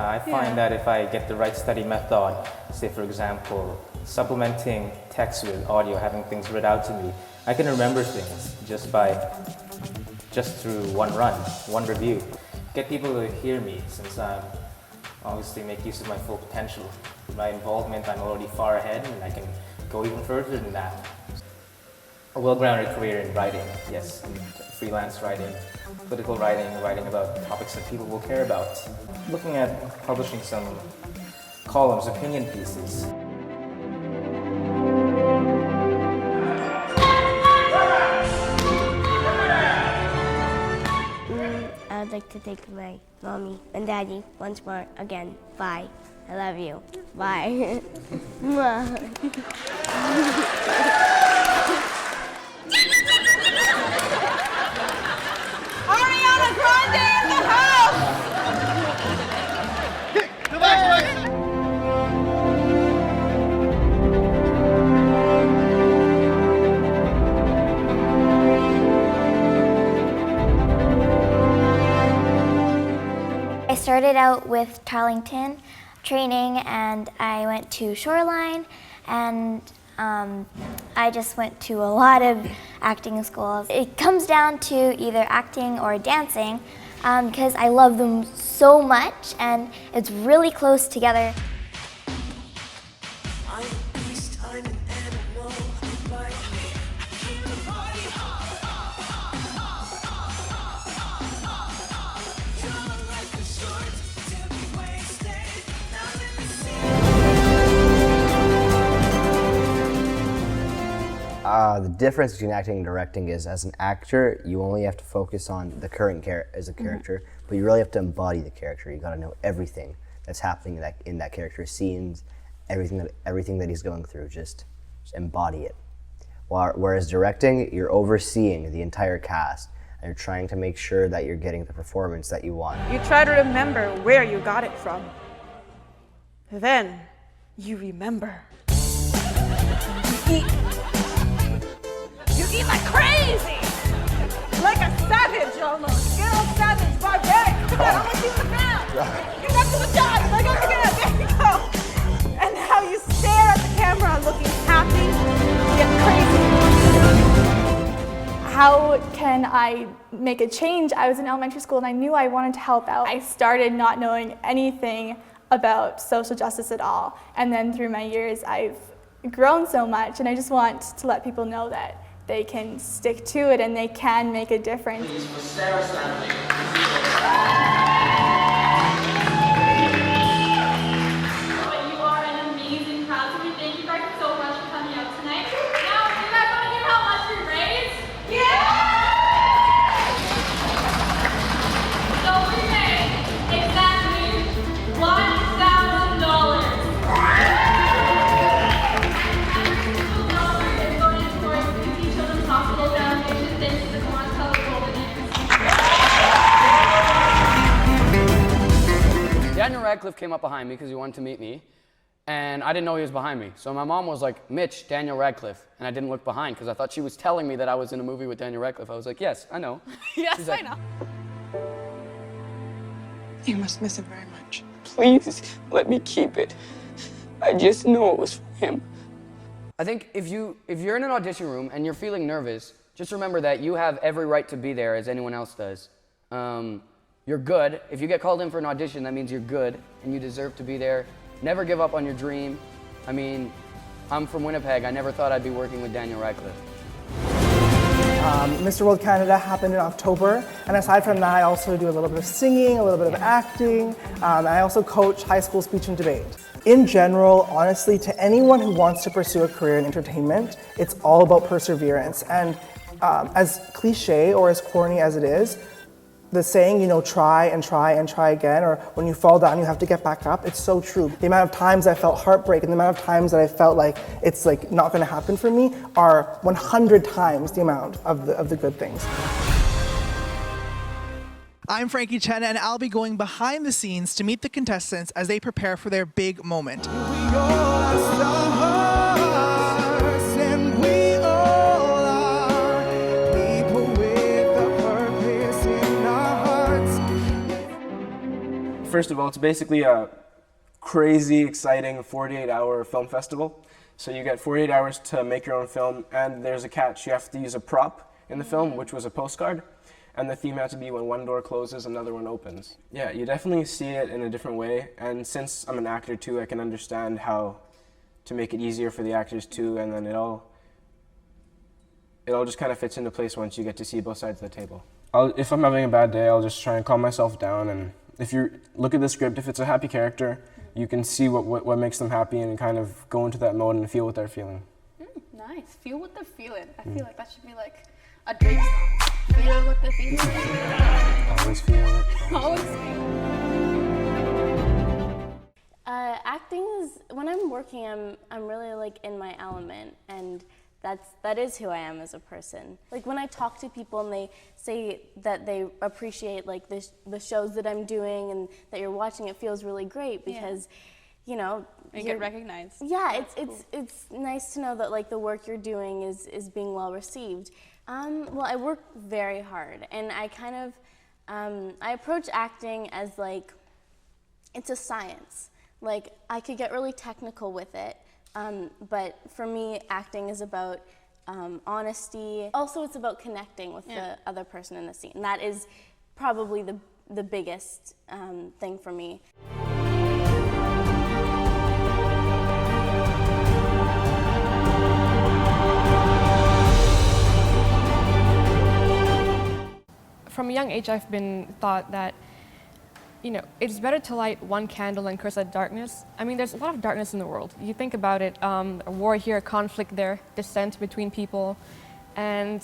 I find that if I get the right study method, say for example, supplementing text with audio, having things read out to me, I can remember things just through one run, one review. Get people to hear me, since I'm obviously make use of my full potential. My involvement, I'm already far ahead and I can go even further than that. A well-grounded career in writing, yes, freelance writing, political writing, writing about topics that people will care about. Looking at publishing some columns, opinion pieces. I would like to thank my mommy and daddy once more again. Bye. I love you. Bye. Ariana Grande in the house! I started out with Tarlington training, and I went to Shoreline, and I just went to a lot of acting schools. It comes down to either acting or dancing because I love them so much, and it's really close together. The difference between acting and directing is, as an actor, you only have to focus on the current character, but you really have to embody the character. You got to know everything that's happening in that character's scenes, everything that he's going through. Just embody it. Whereas directing, you're overseeing the entire cast, and you're trying to make sure that you're getting the performance that you want. You try to remember where you got it from. Then you remember. You eat like crazy! Like a savage almost. You're a savage, barbaric. Come on, I'm gonna keep the pound. You got to the job. I got to get up. There you go. And how you stare at the camera looking happy, yet crazy. How can I make a change? I was in elementary school and I knew I wanted to help out. I started not knowing anything about social justice at all. And then through my years, I've grown so much, and I just want to let people know that they can stick to it and they can make a difference. You are an amazing crowd, so we thank you guys so much for coming out tonight. Now, you guys want to hear how much we raised? Yeah! So we made exactly $1,000. Daniel Radcliffe came up behind me because he wanted to meet me, and I didn't know he was behind me. So my mom was like, "Mitch, Daniel Radcliffe," and I didn't look behind because I thought she was telling me that I was in a movie with Daniel Radcliffe. I was like, "Yes, I know." Yes, like, I know. You must miss him very much. Please, let me keep it. I just know it was for him. I think if you're in an audition room and you're feeling nervous, just remember that you have every right to be there as anyone else does. You're good. If you get called in for an audition, that means you're good and you deserve to be there. Never give up on your dream. I mean, I'm from Winnipeg. I never thought I'd be working with Daniel Radcliffe. Mr. World Canada happened in October, and aside from that, I also do a little bit of singing, a little bit of acting. I also coach high school speech and debate. In general, honestly, to anyone who wants to pursue a career in entertainment, it's all about perseverance. And as cliche or as corny as it is, the saying, try and try and try again, or when you fall down, you have to get back up, it's so true. The amount of times I felt heartbreak and the amount of times that I felt like it's not gonna happen for me are 100 times the amount of the good things. I'm Frankie Chen, and I'll be going behind the scenes to meet the contestants as they prepare for their big moment. first of all, it's basically a crazy, exciting 48-hour film festival. So you get 48 hours to make your own film, and there's a catch. You have to use a prop in the film, which was a postcard, and the theme had to be when one door closes, another one opens. Yeah, you definitely see it in a different way, and since I'm an actor too, I can understand how to make it easier for the actors too, and then it all just kind of fits into place once you get to see both sides of the table. If I'm having a bad day, I'll just try and calm myself down, and if you look at the script, if it's a happy character, you can see what makes them happy and kind of go into that mode and feel what they're feeling. Nice. Feel what they're feeling. I feel like that should be like a Drake song. Feel what they're feeling. Always feel it. Always feel it. Acting is, when I'm working, I'm really like in my element, and that is who I am as a person. Like when I talk to people and they say that they appreciate like the shows that I'm doing and that you're watching, it feels really great because, you know, you get recognized. Yeah, it's nice to know that like the work you're doing is being well received. Well, I work very hard, and I kind of I approach acting as like it's a science. Like I could get really technical with it. But for me, acting is about honesty. Also, it's about connecting with the other person in the scene. That is probably the biggest thing for me. From a young age, I've been taught that, you know, it's better to light one candle and curse at darkness. I mean, there's a lot of darkness in the world. You think about it, a war here, conflict there, dissent between people, and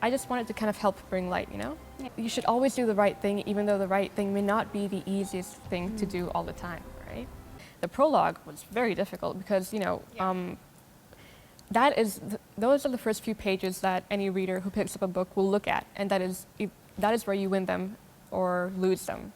I just wanted to kind of help bring light, you know? Yeah. You should always do the right thing, even though the right thing may not be the easiest thing to do all the time, right? The prologue was very difficult because, you know, those are the first few pages that any reader who picks up a book will look at, and that is where you win them or lose them.